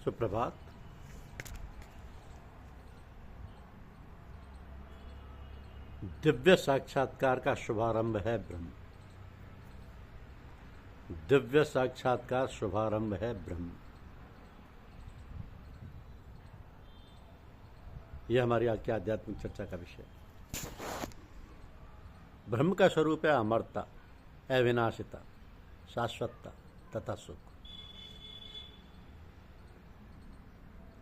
सुप्रभात। दिव्य साक्षात्कार का शुभारंभ है ब्रह्म। दिव्य साक्षात्कार शुभारंभ है ब्रह्म। यह हमारी आज की आध्यात्मिक चर्चा का विषय। ब्रह्म का स्वरूप है अमरता, अविनाशिता, शाश्वतता तथा सुख।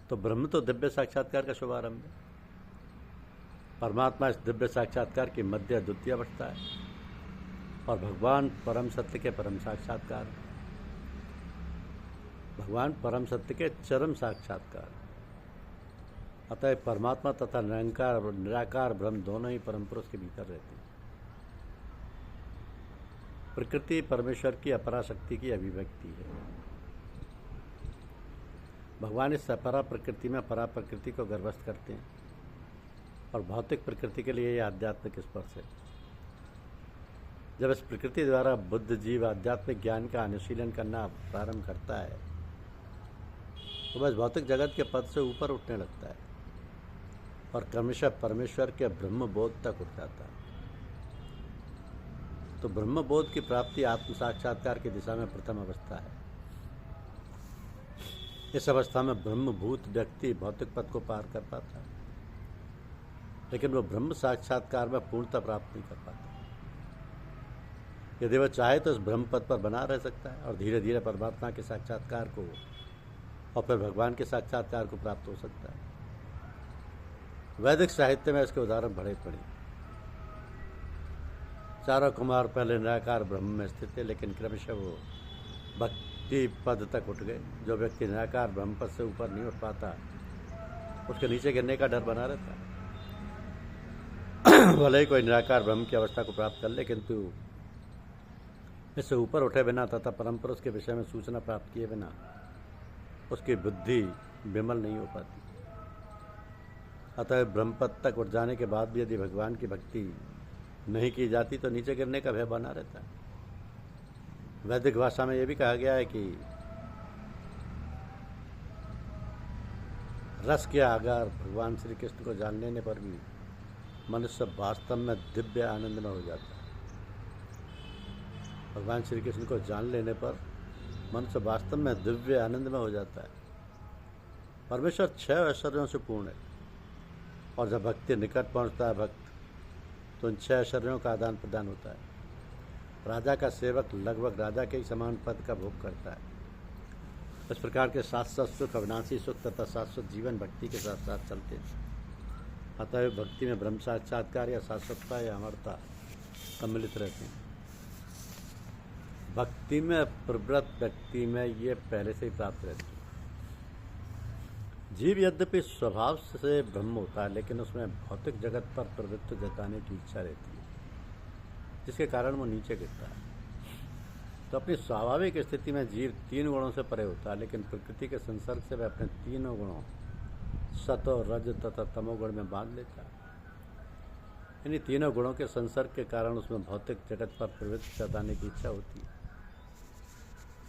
तो ब्रह्म तो दिव्य साक्षात्कार का शुभारंभ है। परमात्मा इस दिव्य साक्षात्कार की मध्य द्वितीय अवस्था है और भगवान परम सत्य के परम साक्षात्कार, भगवान परम सत्य के चरम साक्षात्कार। अतः परमात्मा तथा निराकार ब्रह्म दोनों ही परम पुरुष के भीतर रहते हैं। प्रकृति परमेश्वर की अपराशक्ति की अभिव्यक्ति है। भगवान इस अपरा प्रकृति में परा प्रकृति को गर्भस्थ करते हैं और भौतिक प्रकृति के लिए यह आध्यात्मिक स्पर्श है। जब इस प्रकृति द्वारा बुद्ध जीव आध्यात्मिक ज्ञान का अनुशीलन करना प्रारंभ करता है तो वह भौतिक जगत के पद से ऊपर उठने लगता है और क्रमशः परमेश्वर के ब्रह्म बोध तक उठ जाता है। तो ब्रह्म बोध की प्राप्ति आत्म साक्षात्कार की दिशा में प्रथम अवस्था है। इस अवस्था में ब्रह्मभूत व्यक्ति भौतिक पद को पार कर पाता है, लेकिन वह ब्रह्म साक्षात्कार में पूर्णता प्राप्त नहीं कर पाता। यदि वह चाहे तो इस ब्रह्म पद पर बना रह सकता है और धीरे धीरे परमात्मा के साक्षात्कार को और फिर भगवान के साक्षात्कार को प्राप्त हो सकता है। वैदिक साहित्य में इसके उदाहरण बड़े पड़े। चारों कुमार पहले निराकार ब्रह्म में स्थित थे, लेकिन क्रमशः वो भक्ति पद तक उठ गए। जो व्यक्ति निराकार ब्रह्म पद से ऊपर नहीं उठ पाता उसके नीचे गिरने का डर बना रहता है। भले ही कोई निराकार ब्रह्म की अवस्था को प्राप्त कर ले, किंतु इससे ऊपर उठे बिना तथा परम पुरुष के विषय में सूचना प्राप्त किए बिना उसकी बुद्धि विमल नहीं हो पाती। अतः ब्रह्म पद तक उठ जाने के बाद भी यदि भगवान की भक्ति नहीं की जाती तो नीचे गिरने का भय बना रहता है। वैदिक भाषा में यह भी कहा गया है कि रस के आगार भगवान श्री कृष्ण को जान लेने पर भी मनुष्य वास्तव में दिव्य आनंद में हो जाता है। भगवान श्री कृष्ण को जान लेने पर मनुष्य वास्तव में दिव्य आनंद में हो जाता है। परमेश्वर 6 ऐश्वर्यों से पूर्ण है और जब भक्ति निकट पहुंचता है भक्त तो उन 6 ऐश्वर्यों का आदान प्रदान होता है। राजा का सेवक लगभग राजा के ही समान पद का भोग करता है। इस प्रकार के शाश्वत सुख, अविनाशी सुख तथा शाश्वत जीवन भक्ति के साथ साथ चलते हैं। अतः भक्ति में ब्रह्म साक्षात्कार या शाश्वतता या अमरता सम्मिलित रहते हैं। भक्ति में प्रवृत्त व्यक्ति में ये पहले से ही प्राप्त रहती है। जीव यद्यपि स्वभाव से ब्रह्म होता है, लेकिन उसमें भौतिक जगत पर प्रवृत्ति जताने की इच्छा रहती है, जिसके कारण वो नीचे गिरता है। तो अपनी स्वाभाविक स्थिति में जीव 3 गुणों से परे होता है, लेकिन प्रकृति के संसर्ग से वह अपने 3 गुणों सतो, रज तथा तमोगुण में बांध लेता है। इन्हीं 3 गुणों के संसर्ग के कारण उसमें भौतिक जगत पर प्रवृत्ति जताने की इच्छा होती है।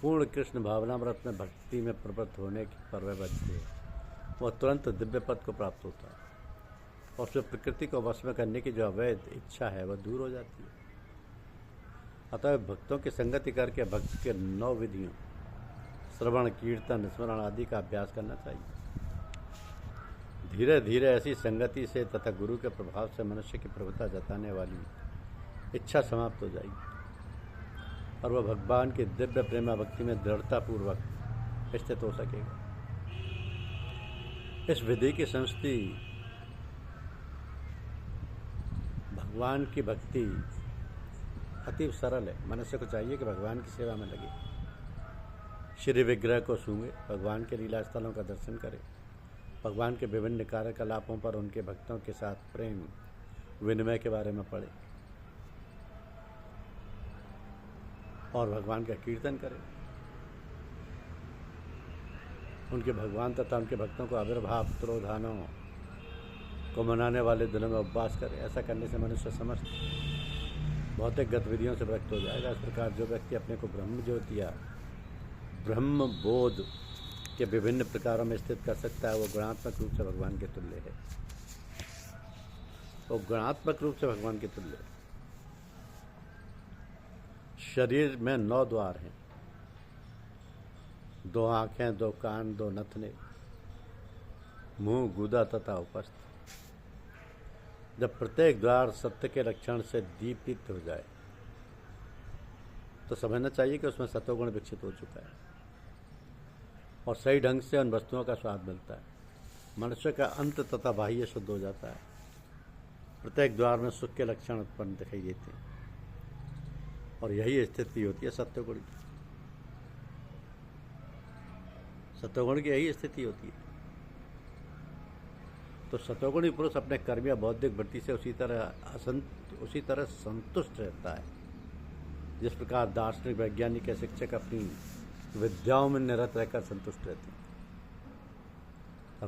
पूर्ण कृष्ण भावनामृत में भक्ति में प्रवृत्त होने की पर वह बचती है, वह तुरंत दिव्य पद को प्राप्त होता है और उसमें प्रकृति को वश में करने की जो अवैध इच्छा है वह दूर हो जाती है। अतः भक्तों की संगति करके भक्त के 9 विधियों श्रवण, कीर्तन, स्मरण आदि का अभ्यास करना चाहिए। धीरे धीरे ऐसी संगति से तथा गुरु के प्रभाव से मनुष्य की प्रभुता जताने वाली इच्छा समाप्त हो जाएगी और वह भगवान की दिव्य प्रेमा भक्ति में दृढ़तापूर्वक स्थित हो सकेगा। इस विधि की संस्ति भगवान की भक्ति अति सरल है। मनुष्य को चाहिए कि भगवान की सेवा में लगे, श्री विग्रह को सूंघे, भगवान के लीला स्थलों का दर्शन करे, भगवान के विभिन्न कार्यकलापों पर उनके भक्तों के साथ प्रेम विनिमय के बारे में पढ़े और भगवान का कीर्तन करे। उनके भगवान तथा उनके भक्तों को आविर्भाव तिरोधानों को मनाने वाले दिनों में उपवास करे। ऐसा करने से मनुष्य समस्त भौतिक गतिविधियों से विरक्त हो जाएगा। इस प्रकार जो व्यक्ति अपने को ब्रह्म ज्योति या ब्रह्म बोध के विभिन्न प्रकारों में स्थित कर सकता है, वो गुणात्मक रूप से भगवान के तुल्य है। वो गुणात्मक रूप से भगवान के तुल्य है। शरीर में 9 द्वार हैं, 2 आंखें, 2 कान, 2 नथने, मुंह, गुदा तथा उपस्थ। जब प्रत्येक द्वार सत्य के लक्षण से दीपित हो जाए तो समझना चाहिए कि उसमें सत्वगुण विकसित हो चुका है और सही ढंग से उन वस्तुओं का स्वाद मिलता है। मनुष्य का अंत तथा बाह्य शुद्ध हो जाता है। प्रत्येक द्वार में सुख के लक्षण उत्पन्न दिखाई देते हैं और यही स्थिति होती है सत्वगुण की। सत्वगुण की यही स्थिति होती है। तो सत्वगुणी पुरुष अपने कर्म या बौद्धिक वृत्ति से उसी तरह संतुष्ट रहता है जिस प्रकार दार्शनिक, वैज्ञानिक या शिक्षक अपनी विद्याओं में निरत रहकर संतुष्ट रहते हैं।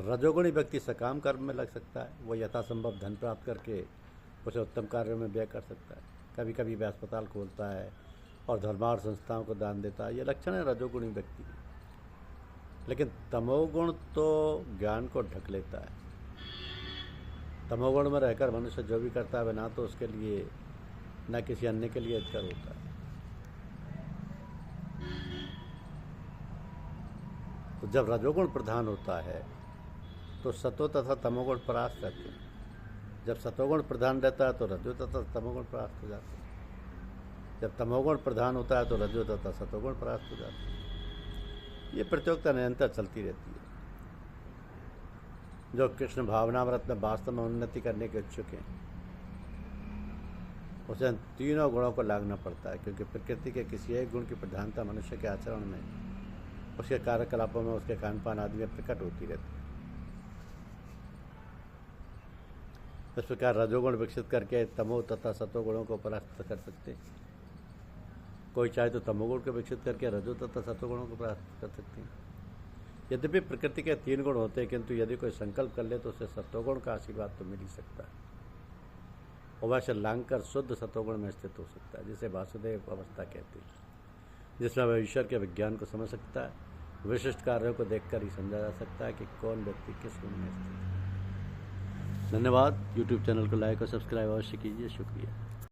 रजोगुणी व्यक्ति सकाम कर्म में लग सकता है। वह यथासंभव धन प्राप्त करके उसे उत्तम कार्यों में व्यय कर सकता है। कभी कभी वह अस्पताल खोलता है और धर्मार्थ संस्थाओं को दान देता है। यह लक्षण है रजोगुणी व्यक्ति। लेकिन तमोगुण तो ज्ञान को ढक लेता है। तमोगुण में रहकर मनुष्य जो भी करता है वह ना तो उसके लिए न किसी अन्य के लिए हितकर होता है। तो जब रजोगुण प्रधान होता है तो सतो तथा तमोगुण परास्त रहते हैं। जब सतोगुण प्रधान रहता है तो रजो तथा तमोगुण परास्त हो जाते हैं। जब तमोगुण प्रधान होता है तो रजो तथा सतोगुण परास्त हो जाते हैं। ये प्रतियोगिता निरंतर चलती रहती है। जो कृष्ण भावनामृत में वास्तव में उन्नति करने के इच्छुक हैं उसे तीनों गुणों को लागना पड़ता है, क्योंकि प्रकृति के किसी एक गुण की प्रधानता मनुष्य के आचरण में, उसके कार्यकलापों में, उसके खान पान आदि में प्रकट होती रहती है। इस प्रकार रजोगुण विकसित करके तमो तथा सतोगुणों को परास्त कर सकते हैं। कोई चाहे तो तमोगुण को विकसित करके रजो तथा सतोगुणों को परास्त कर सकते हैं। यद्यपि प्रकृति के 3 गुण होते हैं, किंतु यदि कोई संकल्प कर ले तो उसे सत्वगुण का आशीर्वाद तो मिल ही सकता है और वैसे लांघकर शुद्ध सत्वगुण में स्थित हो सकता है, जिसे वासुदेव अवस्था कहते हैं, जिसमें वह ईश्वर के विज्ञान को समझ सकता है। विशिष्ट कार्यों को देखकर ही समझा जा सकता है कि कौन व्यक्ति किस गुण में स्थित है। धन्यवाद। यूट्यूब चैनल को लाइक और सब्सक्राइब अवश्य कीजिए। शुक्रिया।